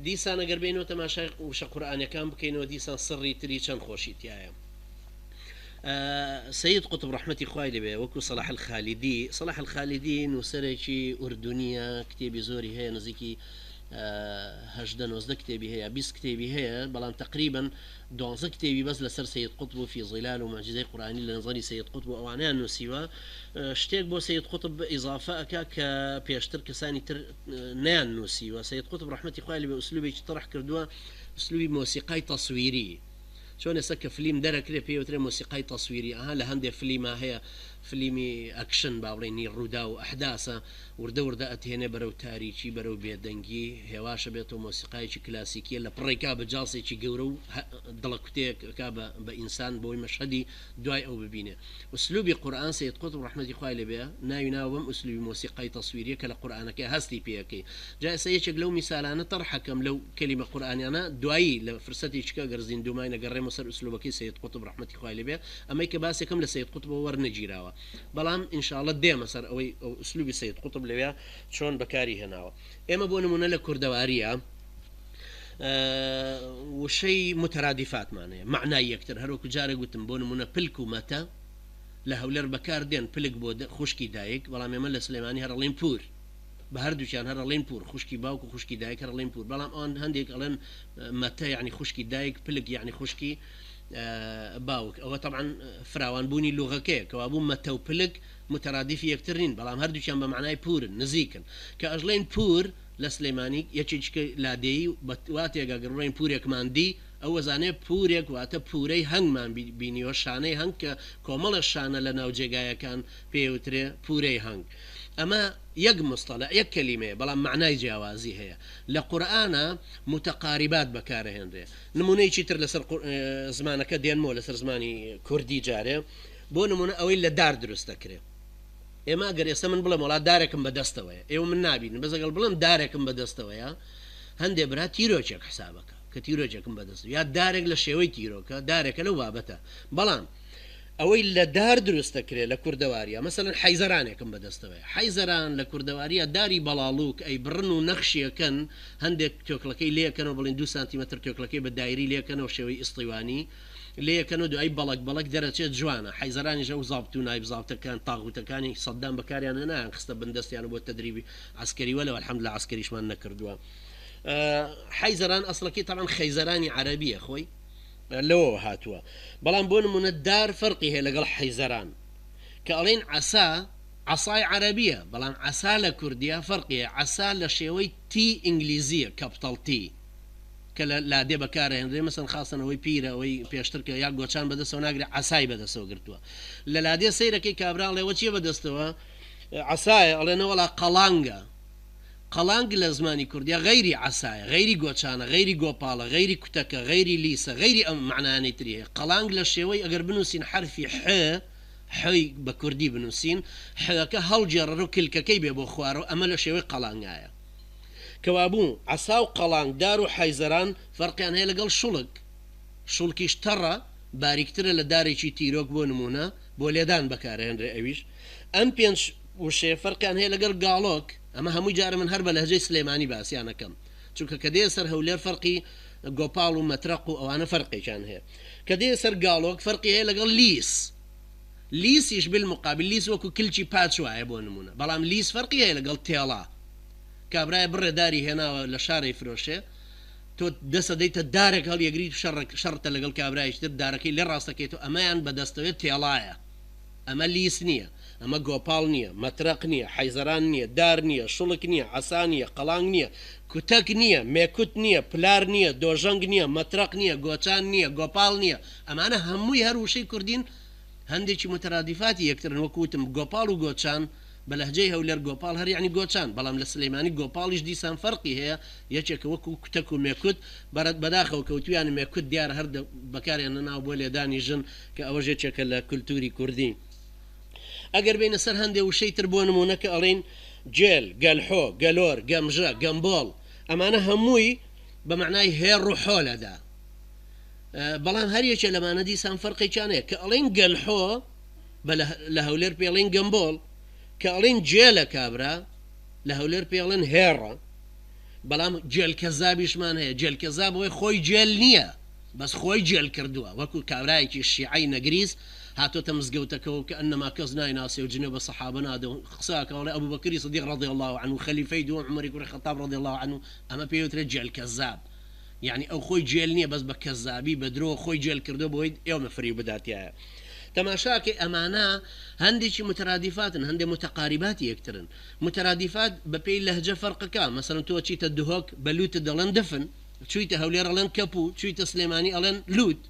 دیسان ئەگەر بینەوە تەماشای وشە قورئانیەکان بکەینەوە دیسان سڕی تری چەند خۆشی تایە. سيد قطب رحمتي خوای لێبێ وەکو صلاح الخالدي نووسەرێکی ئوردونیە کتێبی زۆری هەیە نزیکی هەژدە نۆزدە کتێبی هەیە 20 کتێبی هەیە بەڵام تقریبا 12 کتێبی بەس لەسەر سيد قطب في ظلال و معجزەی قورآنی لە نظری سيد قطب و ئەوانیان نووسیوە شتێک بۆ سيد قطب ئیضافە ئەکا کە پێشتر کەسانی تر نیان نووسیوە. سيد قطب رحمتي خوای لێبێ ئوسلوبێکی طرح کردووە ئوسلوبی مۆسیقای تەسویری چۆن ئێستا کە فیلم دەرەکرێ پێوترێ مۆسیقای تەسویری لە هەندێک فیلمە هەیە فیلمی ئەکشن باڵێنی ڕوودا و ئەحداسە وردە وردە ئەتێنێ بەرەو تاریکی بەرەو بێدەنگی هێواشە بێتەوە مۆسیقایکی کلاسیکیە لە پڕێکا بە جاسێکی گەورە و دڵە کوتەیەکا بە ئینسان بۆی مەشهەدی دوای ئەو ببینێ. ئوسلوبی قورئان سید قطب رحمەتی خوای لێبێ ناوی ناوم ئوسلوبی مۆسیقای تەسویریە کە لە قورئانەکە هەستی پێەکەی. جا ئێستا یەکێک لەو میسالانە تەڕحەکەم لەو کەلیمە قورئانیانە دوایی لە فرسەتی چکە گەرزین دومای نەگەڕێمە سەر ئوسلوبەکەی سید قطب رحمەتی خوای لێبێ ئەمەی کە باسێکم لە سید قطب وەرنەگیراوە بەڵام ئینشاءڵڵە دێمە سەر ئەوەی ئوسلوبی سید قطب لەوێ چۆن بەکاری هێناوە. ئێمە بۆ نمونە لە کوردەواریە وشەی مترادفاتمانەیە معنای یەکتر هەروەکو جارێک گوتم بۆ نمونە پلک و مەتە لە هەولێر بەکار دێن پلک بۆ خوشکی دایک بەڵام ئێمە لە سلێمانی هەرەڵێن پور بە هەردووچیان هەرەڵێن پور خوشکی باوک و خوشکی دایک هەرەڵێن پور بەڵام ئەوان هەندێک ئەڵێن مەتە یعنی خوشکی دایک پلک یعنی خوشکی باوک ئەوە طبعا فراوانبوونی لوغەکەیە کەوابوو مەتە و پلک مترادفی یەکترین بەڵام هەردووچیان بە معنای پورن نزیکن کە ئەژڵێن پور لە سلێمانی یەکێکە لادێی واتێگە گەڕێن پورێکمان دی ئەو وەزانێ پورێک واتە پورەی هەنگمان بینیوە شانەی هەنگ کە کۆمەڵە شانە لە ناو جێگایەکان پێوترێ پورەی هەنگ. ئەمە یەک مستەلە یەک کەلیمەیە بەڵام معنای جیاوازی هەیە لە قورئانە متەقاریبات بەکارهێنرێ. نمونەیەکی تر لەسەر زمانەکە دێنمەوە لەسەر زمانی کوردی جارێ بۆ نمونە ئەوەی لە دار دروست دەکرێت. ئێمە گەر ئێستا من بڵێم وڵات دارێکم بەدەستەوەیە ئێوە من نابینن بەزەگەڵ بڵم دارێکم بەدەستەوەیە هەندێ برا تیرۆکێک حسابەکە کە تیرۆکێکم بەدەست یا دارێک لە شێوەی تیرۆکە دارێکە لەو بابەتە بەڵام ئەوەی لە دار دروست دەکرێت لە کوردەواریە مەسەلەن حەیزەرانێکم بەدەستەوەیە حەیزەران لە کوردەواریە داری بەڵاڵوک ئەی بڕن و نەخشیەکەن هەندێک تۆکلەکەی لێکەنەوە بڵین 2 سانتیمەتر تۆکلەکەی بە دایری لێکەنەوە شێوەی ئیسطیوانی لێکەنەوە دوای بەڵک دەرەچێت جوانە حەیزەرانیش ئەو زابط و نایب زابطەکان تاغوتەکانی سەددام بەکاریان نایان خستە بندەستیان بۆ تەدریبی عسکەریوە لەوە الحەمدولله عسکەریشمان نەکردووە. حەیزەران ئەسڵەکەی طبعا خەیزەرانی عەرەبیە خۆی لەوە هاتووە بەڵام بۆ نمونە دار فەرقی هەیە لەگەڵ حەیزەران کە ئەڵێن عەسای عەرەبیە بەڵام عەسا لە کوردیە فەرقیە عەسا لە شێوەی تی ئینگلیزیە کەپتەڵ تی کە لە لادێ بەکارهێنرێ مەسەن خاستنەوەی پیرە ئەوەی پێشتر کە یا گۆچان بەدەستەوە ناگرێت عەسای بەدەستەوە گرتووە لە لادێ سەیرەکەی کابراڵ لێوە چیە بەدەستەوە عەسایە ئەڵێنەوە وەڵا قەڵانگە قەڵانگ لە زمانی کوردیا غەیری عەسایە غەیری گۆچانە غەیری گۆپاڵە غەیری کوتەکە غەیری لیسە غەیری ئەم معنانەی تریە قەڵانگ لە شێوەی ئەگەر بنووسین حرفی حی بە کوردی بنووسین حەکە هەڵجێڕە و کلکەکەی بێ بۆ خوارەوە ئەمە لە شێوەی قەڵانگایە کەوابوو عەسا و قەڵانگ دار و حەیزەران فەرقیان هەیە لەگەڵ شوڵکیش تەڕە باریکترە لە دارێکی تیرۆک بۆ نمونە بۆ لێدان بەکارهێنرێ ئەویش ئەم پێنج وشێ فەرقیان هەیە لەگەڵ گاڵۆک ئەمە هەمووی جارە من هەر بە لەهجەی سلێمانی باسییانەکەم چونکە کە دێ سەر هەولێر فەرقی گۆپاڵ و مەترەق و ئەوانە فەرقێکیان هەیە کە دێ سەر گاڵۆک فەرقی هەیە لەگەڵ لیسیش بالمقابل لیس وەکو کلچی پاچ وایە بۆ نمونە بەڵام لیس فەرقی هەیە لەگەڵ تێڵا کابرایە بڕێداری هێناوە لە شارەی فرۆشێ تۆ دەسە دەیتە دارێک هەڵیەگریت شەڕتە لەگەڵ کابرایشتر دارەکەی لێ ڕاستەکەیتەوە ئەمەیان بەدەستەوێت تێڵایە ئەمە لیس نییە ئەمە گۆپاڵ نییە مەترەق نییە حەیزەران نییە دار نییە شوڵک نییە عەسا نییە قەڵانگ نییە کوتەک نییە مێکوت نییە پلار نییە دۆژەنگ نییە مەترەق نییە گۆچان نییە گۆپاڵ نییە ئەمانە هەمووی هەر وشەی کوردین هەندێکی مترادفاتی یەکترن وەکوتم گۆپاڵ و گۆچان بە لەهجەی هەولێر گۆپاڵ هەر یعنی گۆچان بەڵام لە سلێمانی گۆپاڵیش دیسان فەرقی هەیە یەکێکە وەکو کوتەک و مێکوت بەداخەوە کەوتویان مێکوت دیار هەر بەکاریان نەناو بۆ لێدانی ژن کە ئەوە ژێکێکە لە کولتوری کوردی. ئەگەر بینە سەر هەندێ وشەی تر بۆ نمونە کە ئەڵێن جێل گەلحۆ گەلۆر گەمژە گەمبۆڵ ئەمانە هەمووی بە معنای هێڕ و حۆلەدا بەڵام هەر یەکێ لەمانە دیسان فەرقێکیان هەیە کە ئەڵێن گەلحۆ لە هەولێر پێڵێن گەمبۆڵ کە ئەڵێن جێلە کابرا لە هەولێر پێڵێن هێڕە بەڵام جێل کەزابیشمان هەیە جێل کەزابەوەی خۆی جێل نییە بەس خۆی جێل کردووە وەکو کابرایەکی شیعی نەگریز هاتۆتە مزگەوتەکەەوە کە ئەنەما کەس نایناسێ و جنێ بە سەحابە نادە قساکەڵێ ئەبوو بەکری سەدیق رضی الله عنه خەلیفەی دووەم عومەری کوڕی خەتاب رضی الله عنه ئەمە پێوترێت جێل کەزاب يعني ئەو خۆی جێل نییە بەس بە کەزابی بە درۆ خۆی جێل کردو بۆی ئێوە فری بداتیایە تەماشاکە ئەمانە هەندێکی مترادفاتن هەندێک متقارباتی یەکترن مترادفات بەپێی لەهجە فەرقەکە مەسەڵەن تۆ چیتە دهۆک بەلوتە دەڵێن دفن چویتە هەولێر ئەڵێن کەپوو چویتە سلێمانی ئەڵێن لوت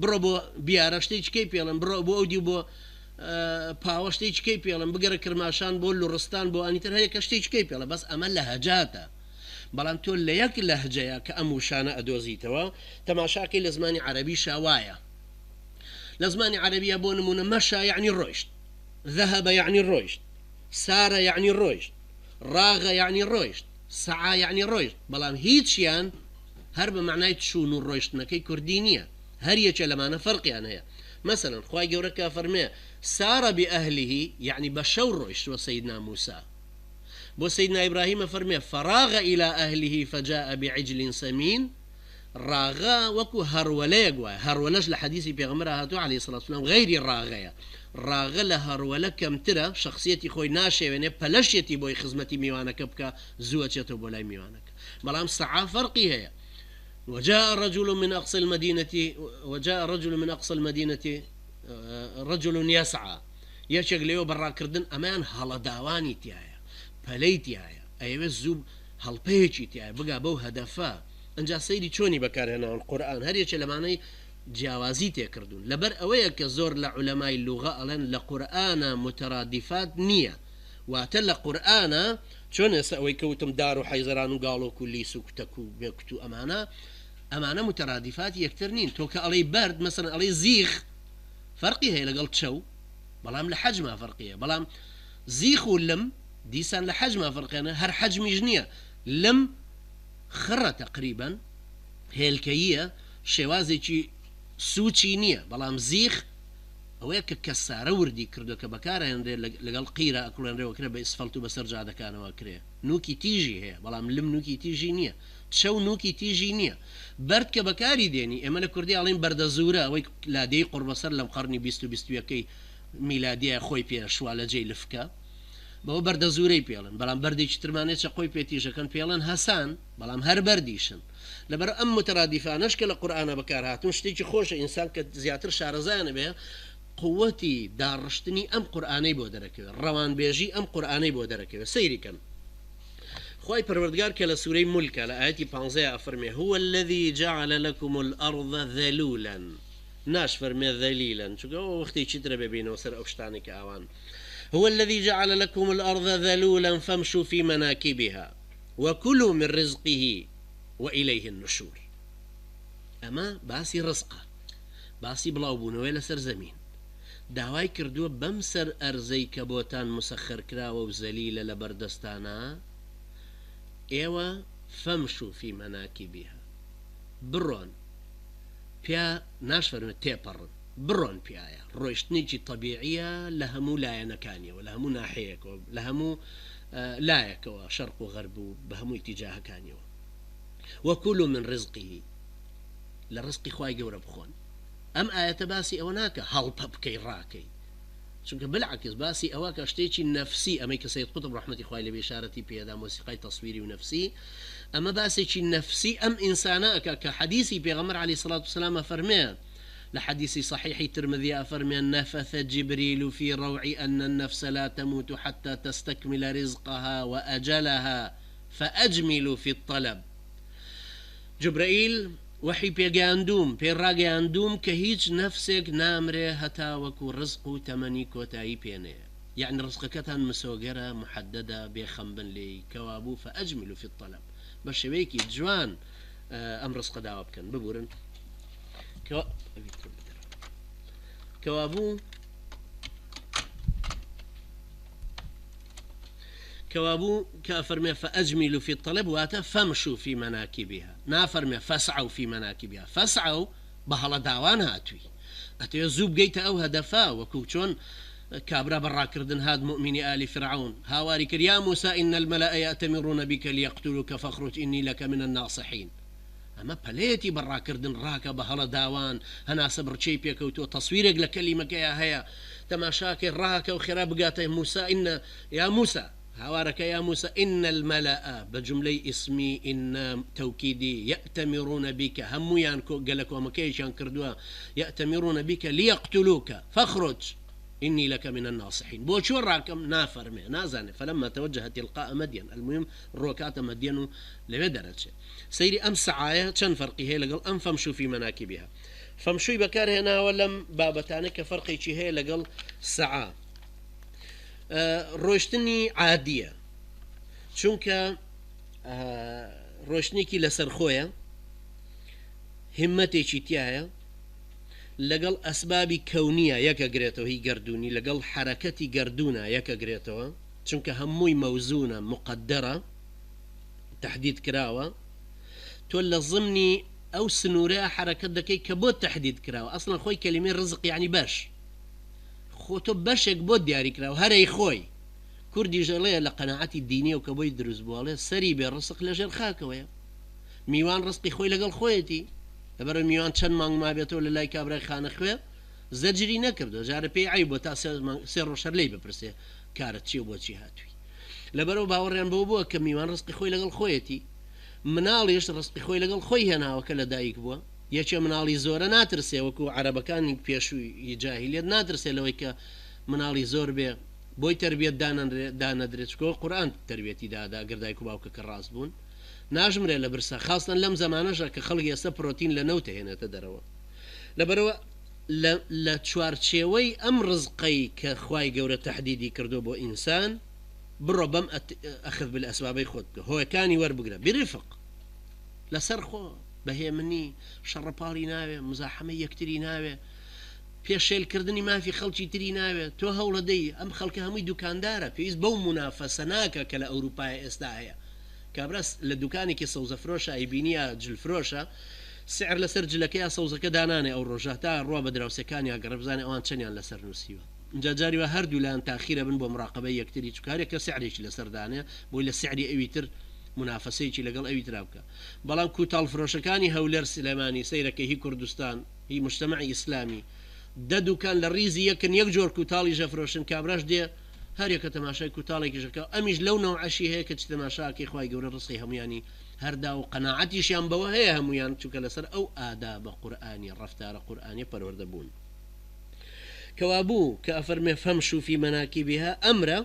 بڕۆ بۆ بیارە شتێککەی پێڵم بڕۆ بۆ ئەودی بۆ پاوە شتێککەی پێڵم بگەرە کرماشان بۆ لوڕستان بۆ ئەنیتر هەیە کە شتێککەی پێڵە بەس ئەمە لەهجاتە بەڵام تۆ لە یەک لەهجەیە کە ئەم وشانە ئەدۆزیتەوە تەماشاکەی لە زمانی عەرەبی شاوایە لە زمانی عەرەبیە بۆ نمونە مەشا یعنی ڕۆیشت ذهب یعنی ڕۆیشت سارە یعنی ڕۆیشت ڕاغە یعنی ڕۆیشت سعا یعنی ڕۆیشت بەڵام هیچیان هەر بە معنای چوون و ڕۆیشتنەکەی کوردی نییە هەر یەکێ لەمانە فەرقیان هەیە مثلا خوای گەورە فەرمێ سارە بأهله يعني بشو ڕۆیشت وە سەیدنا موسى بۆ سەیدنا ئیبراهیم فەرمێ فراغ إلى أهله فجاء بعجل سمين راغا وەکو هەرولەیەک وایە هەرولەش لە حەدیثی پێغەمبەر هاتووە عليه الصلاة والسلام غیری ڕاغەیە ڕاغە لە هەرولە کەمترە شخصیەتی خۆی ناشێوێنێ پەلەشێتی بۆی خزمەتی میوانەکە بکە زووە چێتەوە بۆ لای میوانەکە بەڵام سعا فەرقی هەیە وجاء رجل من أقصى المدينة رجل يسعى يشغل ليو براكردن أمان هلا داواني تيايا بليتيايا أيوة الزوب هل بيجي تيايا بقى بو هدفا انجا سيدي چوني بكار هنا القرآن هر يشي لمعنى جیاوازی تێکردون لەبەر ئەوەیە کە زۆر لە عولەمای لوغە ئەڵێن لە قورئانە مترادفات نییە واتە لە قورئانە چۆن ئێستا ئەوەی کەوتم دار و حەیزەران و گاڵۆک و لیس و کتەک و بێکوت و ئەمانە مترادفات یەکتر نین تۆ کە ئەڵێی بەرد مەسەڵەن ئەڵێی زیخ فەرقی هەیە لەگەڵ چەو بەڵام لە حەجما فەرقیە بەڵام زیخ و لم دیسان لە حەجما فەرقیانە هەر حەجمیش نییە لم خڕە تقریبا هێلکەییە شێوازێکی سوچی نییە بەڵام زیخ ئەوەیە کە کەسارە وردی کردو کە بەکارهێنرێ لەگەڵ قیرە ئەکڵێنرێەوەکرێ بە ئیسفەلت و بەسەر جادەکانەوە کرێ نوکی تیژی هەیە بەڵام لم نوکی تیژی نییە چەو نوکی تیژی نییە بەرد کە بەکاری دێنی ئێمە لە کوردی ئاڵین بەردە زورە ئەوەی لادەی قوربەسەر لەم قەرنی 20-21 میلادیە خۆی پێشوا لە جێی لفکە بەوە بەردە زورەی پێڵن بەڵام بەردێکی ترمانێت چە خۆی پێتیژەکەن پێڵن هەسان بەڵام هەر بەردیشن لەبەر ئەم مترادفانەش کە لە قورئانە بەکار هاتون شتێکی خۆشە ئینسان کە زیاتر شارەزایانە بێ قووەتی داڕشتنی ئەم قورئانەی بۆ دەرەکەوێت ڕەوانبێژی ئەم قورئانەی بۆ دەرەکەوێت سەیریکەن خوای پەروەردگار کە لە سوورەی مولکە لە ئاەتی 15 ئەفەرمێ هو الذي جعل لكم الأرض ذلولا ناش فەرمێ ذەلیلا چونکە وەختێکی ترە ببینەوە سەر ئەو شتانی کە ئاوان هو الذي جعل لكم الأرض ذلولا فامشوا في مناكبها وكلوا من رزقه وإليه النشور أما باسي رزقه باسي بلاوبونوه لسر زمين داوای کردووە بەم سەر ئەرزەی کە بۆتان مسەخر کراوە و زەلیلە لە بەردەستانە ئێوە فەمشوا في مناكبها بڕۆن پیا ناشفەرمێ تێپەڕن بڕۆن پیایە ڕۆیشتنێکی طبیعیە لە هەموو لایەنەکانیەوە لە هەموو ناحەیەکەوە لە هەموو لایەکەوە شەرق و غەرب و بە هەموو ئیتیجاهەکانیەوە وكلوا من رزقه لرزقي خواي گەورە بخۆن ئەم ئاەتە باسی ئەوە ناکە هەڵپە بکەی ڕاکەی چونکە بالعکس باسی ئەوە کە شتێکی نەفسی ئەمەی کە سەید قوتب ڕەحمەتی خوای لێ بێشارەتی پێدا مۆسیقای تەسویری و نەفسی ئەمە باسێکی نەفسی ئەم ئینسانە ئەکا کە حەدیثی پێغەمبەر عەلەیهی سەڵات وسەلام فەرمێ لحديث صحيح الترمذي أفرمي نفث جبريل في روعي أن النفس لا تموت حتى تستكمل رزقها وأجلها فأجملوا في الطلب جبرائيل وحي بيغاندوم بيراغاندوم كهيج نفسك نامره هتا وكو رزق تمني كوتاي بينه يعني رزقكتان مسوغرة محددة بيخنبن لي كوابو فأجملوا في الطلب بشويكي جوان أم رزق داوب كان ببورن كوابو كافرمي فأجملوا في الطلب واتا فامشوا في مناكبها نافرمي فاسعوا في مناكبها فاسعوا بهلا داوان هاتوي أتي زوب جيت أو هدفا وكوتشون كابرا براكردن هاد مؤمن آل فرعون هاواري كر يا موسى إن الملأ يأتمرون بك ليقتلوك فاخرج إني لك من الناصحين أما بليتي براكردن راكا بهلا داوان هنا صبر شي بيكوتو تصويرك لكلمة يا هيا تماشاك راكا وخراب قاتي موسى إن يا موسى هوارك يا موسى إن الملأ بجملة اسمي إن توكيدي يأتمرون بك هم يانكو قالك ومكيش ينكردوا يأتمرون بك ليقتلوك فاخرج إني لك من الناصحين بو شو راكم نافر مي نازاني فلما توجه تلقاء مدين المهم الروكات مدينه لبدرت سيري أمس عاية كان فرقي هي لقل أم فمشوا في مناكبها فمشوا بكار هنا ولم بابتانك فرقي هي لقل ساعة روشتني عادية چونك روشنيكي لسرخويا همتي تيايا لقل أسباب كونية يكا قريتو هي قردوني لقل حركتي قردونا يكا قريتو چونك هموي موزونة مقدرة تحديد كراوة تولى ضمني أو سنوريا حركة دكي كبوت تحديد كراوة أصلا خوي كلمة رزق يعني باش خوتو باشك بود دياري كراوة هري خوي كردي جالية لقناعتي الدينية وكبوي دروز بوالي سري بالرزق لجل خاكويا ميوان رزقي خوي لقل خويتي لبرو ميوان چند مانگ ما بيتو للاي كابراي خانه خويا زجري نكردو جاره بي عيبو تا سير روشر لي بپرسه كارت چي بو چي هاتوي لبرو باوريان بو كميوان رزقي خوي لقل خويتي مناليش رزقي خوي لقل خوي هنا وكلا دايك بو يچ منالي زور ناترسه وكو عربكان بيشو يجاهليت ناترسه لويك منالي زور بي بوي تربيه دانا درچكو قران تربيتي دا قردايكو باوك كراس بون ناجمري لبرسا خاصة لم زمانجا كخلق يسا بروتين لنوته هنا تدروا لبروا لتشوارتشيوي أم رزقي كخواي قورة تحديدي كردو بو إنسان بربم أخذ بالأسباب خود هو كان يوربقنا برفق لسرخو بهي مني شربالي ناوي مزاحمة يكتري ناوي بيشيل كردني ما في خلشي تري ناوي تو هولدي أم خلق همي دوكاندارة فيز بو منافسة ناكا كلا أوروباي استاهية كابرس لدكاني كي صوزة فروشة يبينيها جل فروشة سعر لسر جلكيها صوزة كداناني أو رجاه تا الروا بدراو سكاني أقرب زاني أوان تشنيان لسر نسيوه جاجاري وهردو لان تأخيرا بن بمراقبة يكتري تشكاري كسعريش لسر دانيا بويل السعري أويتر منافسيكي لقل أويتر أبكا بلان كوتال فروشة كاني هولير سليماني سيركي هي كردستان هي مجتمع إسلامي ددو كان للريزي يكن يكجور كوتالي جفروشن كابراش دي هر يك تماشای کوتاڵێکی ژەکە ئەمیش لەو نەوعەشی هەیە کە تەماشاکەی خوای گەورە ڕزقی هەمویانی هەردا و قەناعەتیشیان بەوە هەیە هەمویان چونکە لەسەر ئەو ئادابە قورئانی ڕەفتارە قورئانی پەروەردە بوون کەوابوو کە ئەفەرمێ فەمشوا فی مناکبها ئەمرە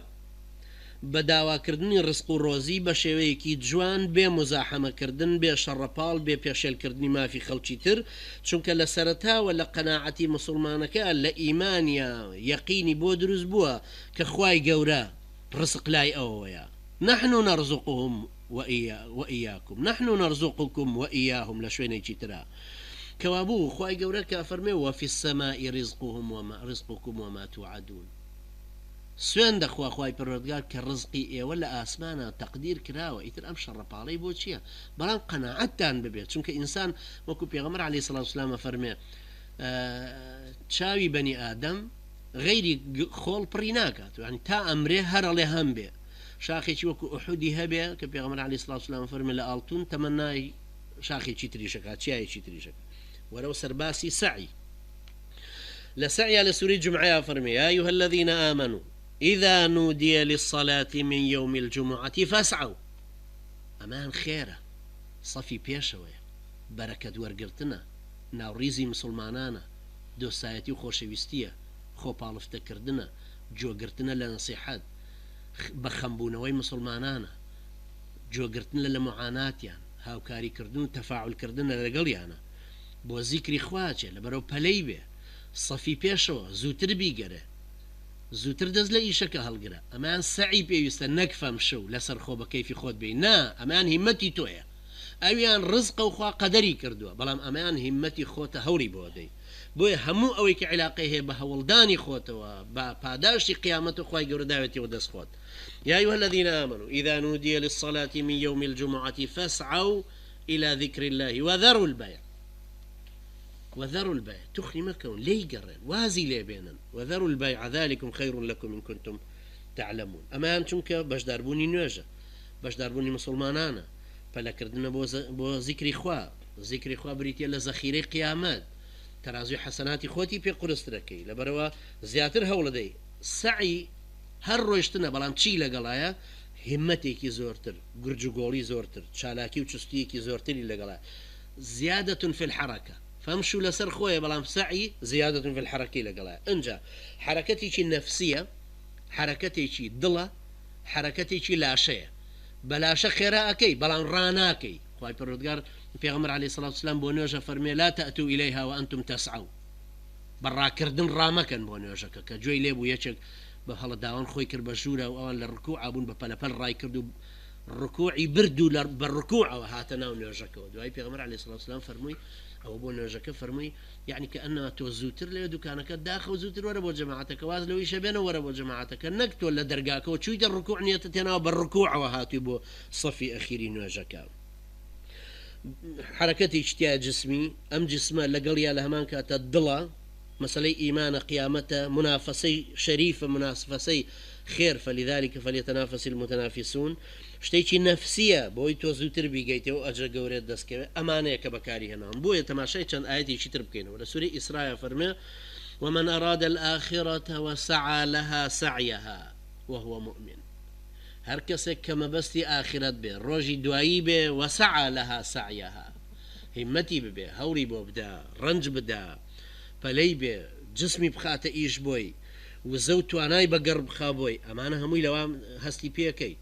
بە داواکردنی ڕزق و ڕۆزی بە شێوەیەکی جوان بێ مزاحەمەکردن بێ شەڕەپاڵ بێ پێشێلکردنی مافی خەڵکی تر چونکە لە سەرەتاوە لە قەناعەتی مسلمانەکە لە ئیمانیا یەقینی بۆ دروست بووە کە خوای گەورە ڕزق لای ئەوەیە نحن نرزقهم وإياكم نحن نرزقكم وإياهم لە شوێنێکی ترا کەوابوو خوای گەورە کە ئەفەرمێ وفي السماء رزقكم وما توعدون سوێن دەخوا خوای پەروەردگار کە ڕزقی ئێوە لە ئاسمانە تەقدیر کراوە ئیتر ئەم شەڕەپاڵەی بۆ چییە بەڵام قەناعەتتان ببێت چونکە ئینسان وەکو پێغەمبەر عەلەیهی سەڵاتو وسەلام فەرمێ چاوی بەنی ئادەم غەیری خۆڵ پڕی ناکات یعنی تا ئەمرێ هەرەڵێ هەم بێ شاخێکی وەکو ئوحودی هەبێ کە پێغەمبەر عەلەیهی سەڵاتو وسەلام فەرمێ لە ئاڵتون تەمەنای شاخێکی تریشەکە چیایەکی تریشەکە وەرەو سەرباسی سعی لە سعیا لە سوورەی جومعەیە فەرمێ يا أيها الذين آمنوا إذا نودي للصلاة من يوم الجمعة فاسعوا أمان خيرة صفي بيشوية بركة ورقرتنا ناوريزي مسلمانانا دوسايتي وخوشويستية خو بالفتكردنا جوقرتنا لنصيحات بخنبونوي مسلمانانا جوقرتنا لمعاناتيان هاوكاري كردون تفاعل كردنا لقليانا بو ذكري خواجه لبرو بليبه صفي بيشو زوتر بيقره زوتر دەست لە ئیشەکە هەڵگرە ئەمان سعی پێویستە نەکفەم شەو لەسەر خۆ بە کەیفی خۆت بێ نا ئەمان هیمەتی تۆیە ئەویان ڕزق و خوا قەدەری کردووە بەڵام ئەمان هیمەتی خۆتە هەوری بۆ دەی بۆیە هەموو ئەوەی کە عیلاقەی هەیە بە هەوڵدانی خۆتەوە بە پاداشتی قیامەت و خوای گەورە داوێتیەوە دەست خۆت يا أيها الذين آمنوا إذا نودي للصلاة من يوم الجمعة فاسعوا إلى ذكر الله وذروا البيع وذروا البيع تخني مكون لي قرن وازي لي بينا وذروا البيع ذلكم خير لكم إن كنتم تعلمون أما أنتم كبشدار بوني نواجه بشدار بوني مسلمانانا فلا كردنا بو ذكري خوا بريتيا لذخيري قيامات ترازوی حەسەناتی خۆتی پێ قورس دەکەی لەبەرەوە زیاتر هەوڵ دەی سعی هەر ڕۆیشتنە بەڵام چی لەگەڵایە هیمەتێکی زۆرتر گورج و گۆڵی زۆرتر چالاکی و چستیەکی زۆرتری لەگەڵایە زیادة في الحركة فامشوا لسر خويا بلام سعي زيادة في الحركة لقلا انجا حركتي نفسية حركتي ضلة حركتي لاشية بلاشة خيراكي بلام راناكي خواهي پروردگار پیغمبر عليه الصلاة والسلام بونيوجا فرمي لا تأتوا إليها وأنتم تسعوا برا كردن رامكن بونيوجا كجوي ليبو يچك بهلا داوان خوي كر بجورا وأوان للركوع أبون بپلپل راي كردو الركوعي بردو بالركوع وهاتنا ونيوجك ودواي پیغمبر عليه الصلاة والسلام فرمي أو بونيوجا فرمي يعني كأنما توزوتر ليدو كانك داخل زوتر ورا بو جماعتك واز لو يشبينا ورا بو جماعتك نكت ولا درقاك وشويت الركوع نيتتنا بالركوع وهاتي بو صفي أخيري نيوجك حركتي اجتياج جسمي أم جسمه لقليا لهمان كاتا الضلة مسألة إيمان قيامته منافسي شريفة منافسي خير فلذلك فليتنافس المتنافسون شتيشي نفسية بوي توزوتر بيجيتي وأجر قوريت دسكي أمانة كبكاري هنا بوي تماشي كان آياتي شتر بكينه ولا سوري إسراء فرمي ومن أراد الآخرة وسعى لها سعيها وهو مؤمن هر کەسێک کە مەبەستی ئاخرەت بێ ڕۆژی دوایی بێ وسعى لها سعيها همەتی ببێ هەوڵی بۆ بدا ڕنج بدا پەلەی بێ جسمی بخاتە ئیش بۆی وزە و توانای بەگەڕ بخا بۆی ئەمانە هەمووی لەوام هەستی پێکەی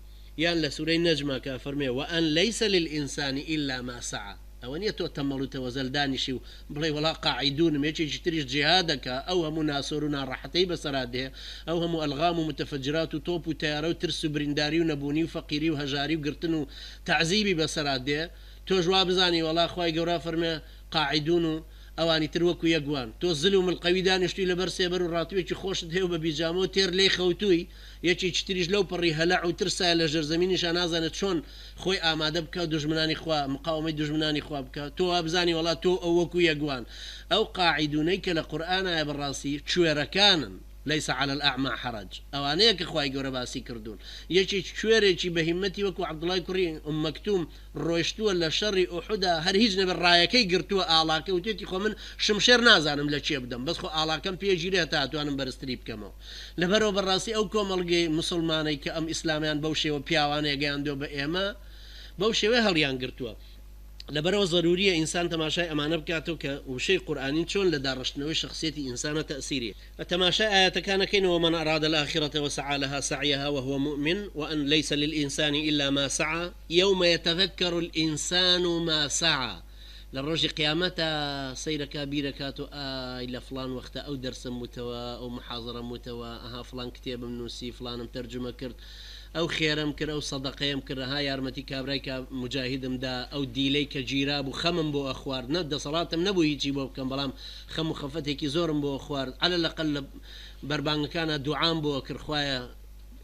یان لە سوورەی نەجمە کە فەرمێ وأن ليس للإنسان إلا ما سعى ئەوە نیە تۆ تەمەڵ و تەوەزەل دانیشی و بڵێ وەڵا قاعدونم یەکێکی تریش جیهادەکە ئەو هەموو ناسۆر و ناڕەحەتەی بەسەرا دێ ئەو هەموو ئەلغام و متەفەجرات و تۆپ و تیارە و ترس و برینداری و نەبوونی و فەقیری و هەژاری و گرتن و تعزیبی بەسەرا دێ تۆ جواب بزانی وەڵا خوای گەورە فەرمێ قاعدون و ئەوانی تر وەکو یەکوان تۆ زل و ملقەوی دانیشتی لەبەر سێبەر و ڕاتوێکی خۆشت هەیە بە بیجامە و تێر لێی خەوتووی یەکێکی تریش لەو پڕی هەلع و ترسایە لە ژەرزەمینیشان نازانێت چۆن خۆی ئامادە بکە دوژمنانی خوا مقاومەی دوژمنانی خوا بکە تۆ وابزانی وڵات تۆ ئەو وەکو یەکوان ئەو قاعدونەی کە لە قورئانایە بەڕاستی کوێرەکانن ليس على الأعمى حرج أوانية كخواي جورا باسي كردون يجي شويري شي بهمتي وكو عبد الله كوري مكتوم رويشتو ولا شر أحدا هر هيجنا بالرايكي قرتوا آلاكي وتيتي خو من شمشير نازانم لا شي بدم بس خو آلاكم بيجيري هتاتو أنا برستريب كمو لبرو بالراسي أو كوملجي مسلماني كأم إسلاميان بوشي وبياواني جاندو بإيما بوشي وهليان قرتوا لبرو ضرورية إنسان تماشاي أمانة بكاتو وشيء قرآني شون لدارشتنوي شخصيتي إنسان تأثيرية التماشاي آيات كان كين ومن أراد الآخرة وسعى لها سعيها وهو مؤمن وأن ليس للإنسان إلا ما سعى يوم يتذكر الإنسان ما سعى للرجل قيامته سير كبيرة كاتو إلى فلان وقت أو درس متوا أو محاضرة متوا فلان كتاب منوسي فلان مترجمة كرت أو خيرم كر أو صدقيم كر هاي أرمتي كابريك مجاهدم دا أو ديليك جيراب وخمم بو أخوار ندى صلاتم نبو يجي بو كم بلام خم خفتك زورم بو أخوار على الأقل بربان كان دعام بو كر خوايا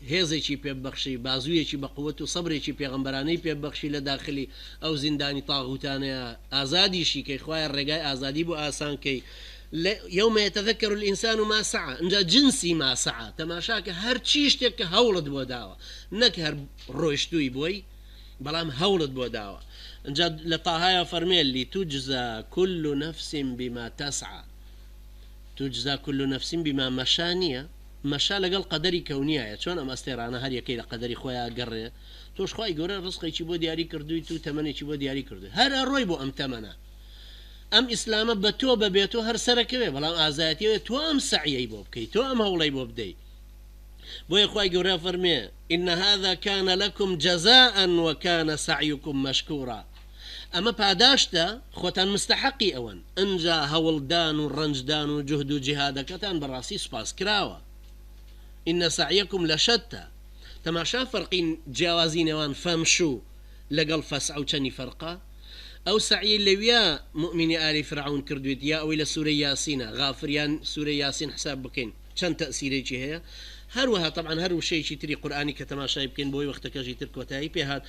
هێزێکی پێ بەخشی بازوویەکی بە قووەت و سەبرێکی پێغەمبەرانەی پێ بەخشی لە داخلی ئەو زیندانی تاغوتانەیە ئازادیشی کەی خوای ڕێگای ئازادی بۆ ئاسانکەی يوم يتذكر الإنسان ما سعى انجا جنسي ما سعى تماشاك هر چیشتێک هەوڵت بۆ داوە نەک هەر ڕۆیشتووی بۆی بەڵام هەوڵت بۆ داوە انجا لە تاهایە فەرمێ لتجزى كل نفس بما تسعى تجزى كل نفس بما مشانية مەشا لەگەڵ قەدەری کەونیایە چۆن ئەم ئەستێرانە هەر یەکەی لە قەدەری خۆیان گەڕێ تۆش خوای گەورە ڕزقێکی بۆ دیاری کردووی تو تەمەنێکی بۆ دیاری کردووی هەر ئەڕۆی بۆ ئەم تەمەنە ئەم ئیسلامە بە تۆ بەبێت و هەر سەرەکەوێ بەڵام ئازایەتیەوێ تۆ ئەم سەعیەی بۆ بکەیت تۆ ئەم هەوڵەی بۆ بدەیت بۆیە خوای گەورە فەرمێ إن هذا كان لكم جزاء وكان سعيكم مشكورا أما پاداشتە خۆتان مستحقی ئەوەن ئەنجا هەوڵدان و ڕەنجدان و جهد و جیهادەکەتان بەڕاستی سوپاس کراوە إن سعيكم لشتى تماشا فرقين جوازين وان فامشوا لقل فسعوا چني فرقا أو سعي اللي مؤمن آل فرعون كردويت يا أو إلى سورة ياسين غافريان سورة ياسين حساب بكين چند تأثيري هي هروها طبعا هرو شيء تري قرآني كتماشا يمكن بوي وقتك جي تركوتاي بهاد